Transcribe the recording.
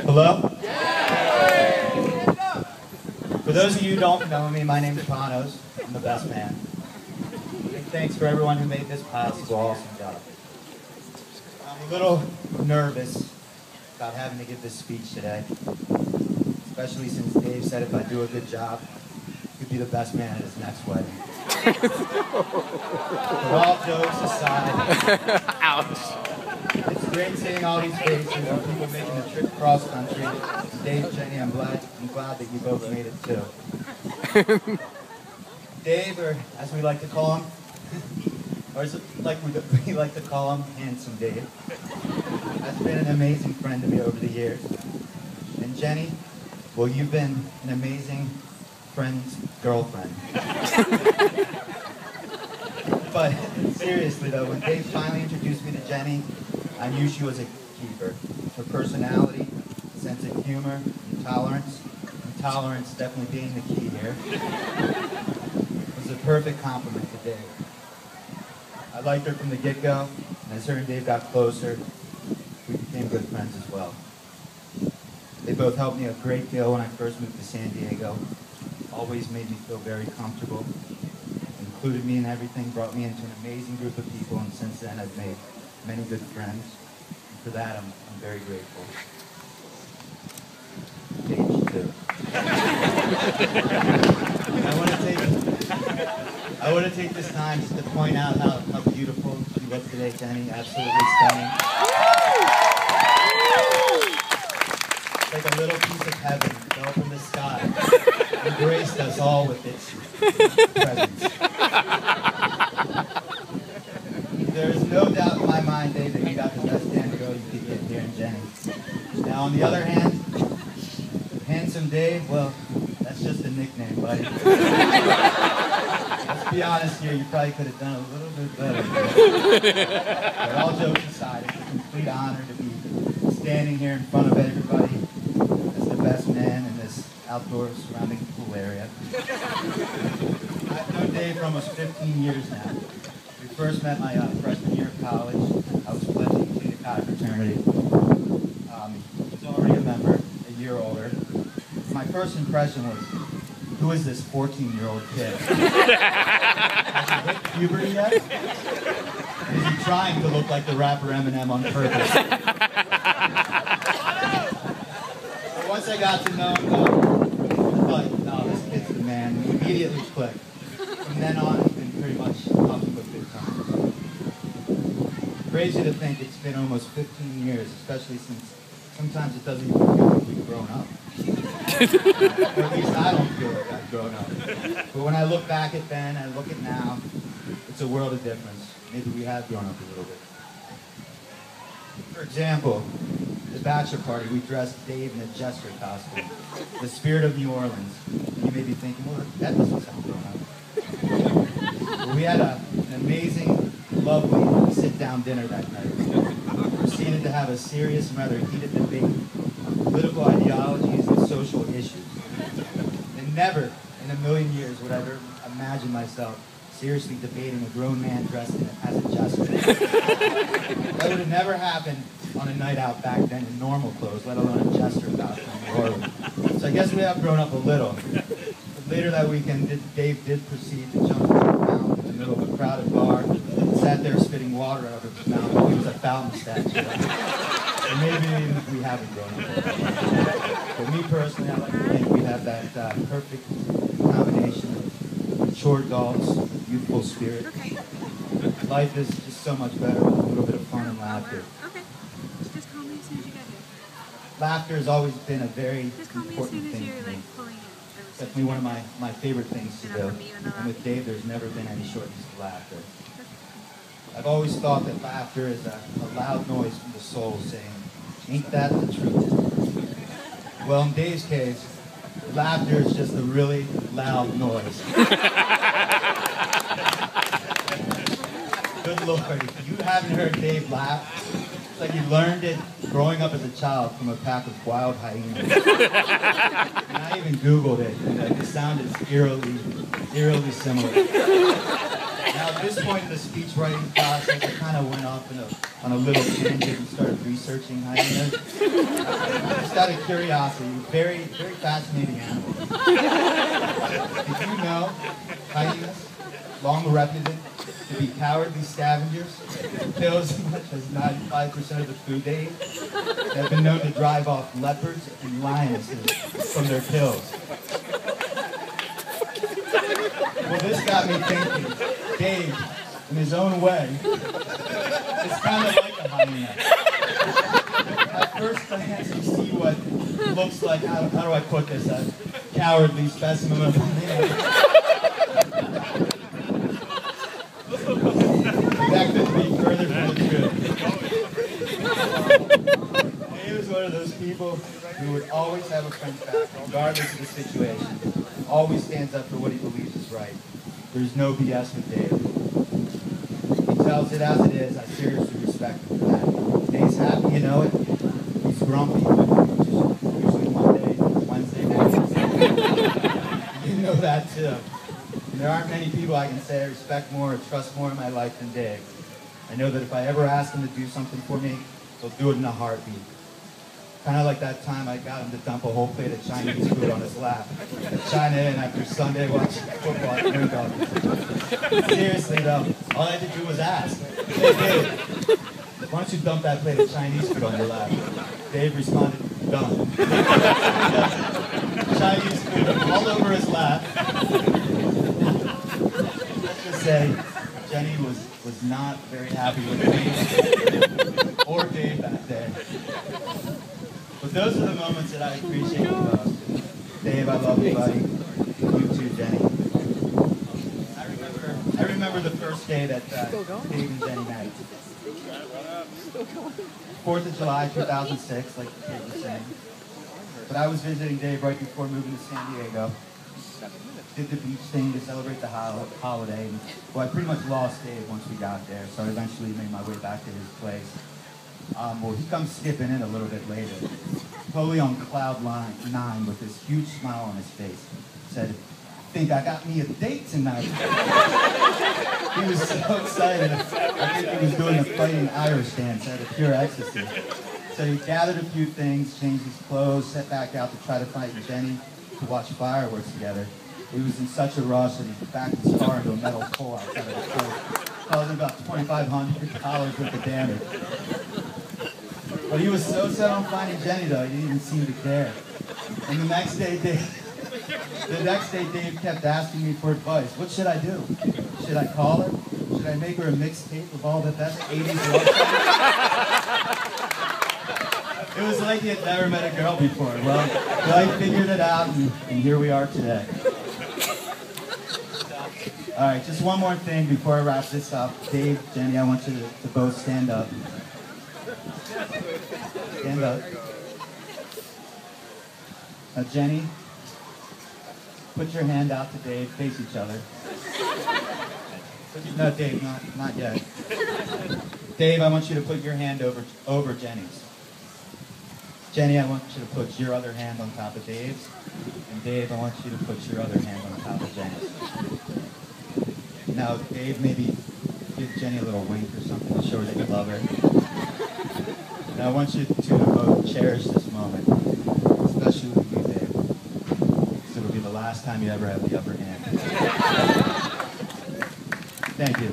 Hello? For those of you who don't know me, my name is Panos. I'm the best man. And thanks for everyone who made this possible. Awesome job. I'm a little nervous about having to give this speech today, especially since Dave said if I do a good job, he'd be the best man at his next wedding. But all jokes aside, Ouch. it's great seeing all these faces and people making the trip cross country. Dave, Jenny, I'm glad that you both made it too. Dave, or as we like to call him, or as we like to call him, Handsome Dave, has been an amazing friend to me over the years. And Jenny, well, you've been an amazing friend's girlfriend. But seriously though, when Dave finally introduced me to Jenny, I knew she was a keeper. Her personality, sense of humor, and tolerance definitely being the key here, was a perfect compliment to Dave. I liked her from the get-go, and as her and Dave got closer, we became good friends as well. They both helped me a great deal when I first moved to San Diego, always made me feel very comfortable, included me in everything, brought me into an amazing group of people, and since then I've made many good friends. And for that, I'm very grateful. Page 2. I want to take this time just to point out how beautiful she was today, Jenny. Absolutely stunning. It's like a little piece of heaven fell from the sky and graced us all with its presence. There's no doubt in my mind, Dave, that you got the best damn girl you could get here in Jenny. Now, on the other hand, Handsome Dave, well, that's just a nickname, buddy. Let's be honest here, you probably could have done a little bit better. But all jokes aside, it's a complete honor to be standing here in front of everybody as the best man in this outdoor surrounding pool area. I've known Dave for almost 15 years now. We first met my freshman year of college. I was pledging to the Chi fraternity. He was already a member, a year older. My first impression was, who is this 14-year-old kid? Has he hit puberty yet? Is he trying to look like the rapper Eminem on purpose? But once I got to know him, I thought, no, this kid's the man. We immediately clicked. From then on, it's been pretty much nothing but good times. Crazy to think it's been almost 15 years, especially since sometimes it doesn't even feel like we've grown up. Or at least I don't feel like I've grown up. But when I look back at then and look at now, it's a world of difference. Maybe we have grown up a little bit. For example, the bachelor party, we dressed Dave in a jester costume, the spirit of New Orleans. And you may be thinking, well, that doesn't sound grown up. But we had an amazing, lovely sit-down dinner that night. We proceeded to have a serious and rather heated debate on political ideologies and social issues. And never in a million years would I ever imagine myself seriously debating a grown man dressed in as a jester. That would have never happened on a night out back then in normal clothes, let alone a jester costume in New Orleans. So I guess we have grown up a little. But later that weekend, Dave did proceed to jump into a fountain in the middle of a crowded bar and sat there spitting water out of his mouth like he was a fountain statue. Or maybe even we haven't grown up. But me personally, I like to think we have that perfect combination of short adults, youthful spirit. Okay. Life is just so much better with a little bit of fun and laughter. Okay. Just call me as soon as you get here. Laughter has always been a very Just call me as important soon as thing you're to me. like pulling in. Definitely one of my favorite things to do. And with Dave, there's never been any shortness of laughter. I've always thought that laughter is a loud noise from the soul saying, ain't that the truth? Well, in Dave's case, laughter is just a really loud noise. Good Lord, if you haven't heard Dave laugh, it's like he learned it growing up as a child from a pack of wild hyenas. And I even Googled it, and the sound is eerily similar. Now, at this point in the speech writing process, I kind of went off on a little tangent and started researching hyenas. just out of curiosity, very, very fascinating animal. Did you know hyenas, long reputed to be cowardly scavengers, kill as much as 95% of the food they eat, have been known to drive off leopards and lionesses from their kills? Well, this got me thinking. Dave, in his own way, is kind of like a hyena. At first glance, you see what looks like, how do I put this, a cowardly specimen of a hyena. That couldn't be further from the truth. Dave is one of those people who would always have a friend's back, regardless of the situation. Always stands up for what he believes is right. There's no BS with Dave. He tells it as it is. I seriously respect him for that. Dave's happy, you know it. He's grumpy, which is usually Monday, Wednesday mornings. You know that too. And there aren't many people I can say I respect more or trust more in my life than Dave. I know that if I ever ask him to do something for me, he'll do it in a heartbeat. Kind of like that time I got him to dump a whole plate of Chinese food on his lap at China Inn after Sunday watching football at Moondog. Seriously though, all I had to do was ask, "Hey Dave, why don't you dump that plate of Chinese food on your lap?" Dave responded, "Done." Chinese food all over his lap. Let's just say, Jenny was not very happy with me or Dave that day. But those are the moments that I appreciate the most. Dave, I love you, buddy. You too, Jenny. I remember the first day that Dave and Jenny met. 4th of July, 2006, like Dave was saying. But I was visiting Dave right before moving to San Diego. Did the beach thing to celebrate the holiday. And, well, I pretty much lost Dave once we got there, so I eventually made my way back to his place. Well, he comes skipping in a little bit later, totally on cloud 9 with this huge smile on his face. Said, "I think I got me a date tonight." He was so excited. I think he was doing a fighting Irish dance out of pure ecstasy. So he gathered a few things, changed his clothes, set back out to try to find Jenny to watch fireworks together. He was in such a rush that he backed his car into a metal pole outside of his place, causing about $2,500 worth of damage. But he was so set on finding Jenny, though, he didn't even seem to care. And the next day, Dave kept asking me for advice. What should I do? Should I call her? Should I make her a mixtape of all the best 80s love songs? It was like he had never met a girl before. Well, I figured it out, and here we are today. All right, just one more thing before I wrap this up. Dave, Jenny, I want you to both stand up. Stand up. Now, Jenny, put your hand out to Dave. Face each other. No, Dave, not yet. Dave, I want you to put your hand over Jenny's. Jenny, I want you to put your other hand on top of Dave's. And Dave, I want you to put your other hand on top of Jenny's. Now, Dave, maybe give Jenny a little wink or something to show her that you love her. Now, I want you to both cherish this moment, especially with you, Dave. Because it'll be the last time you ever have the upper hand. Thank you.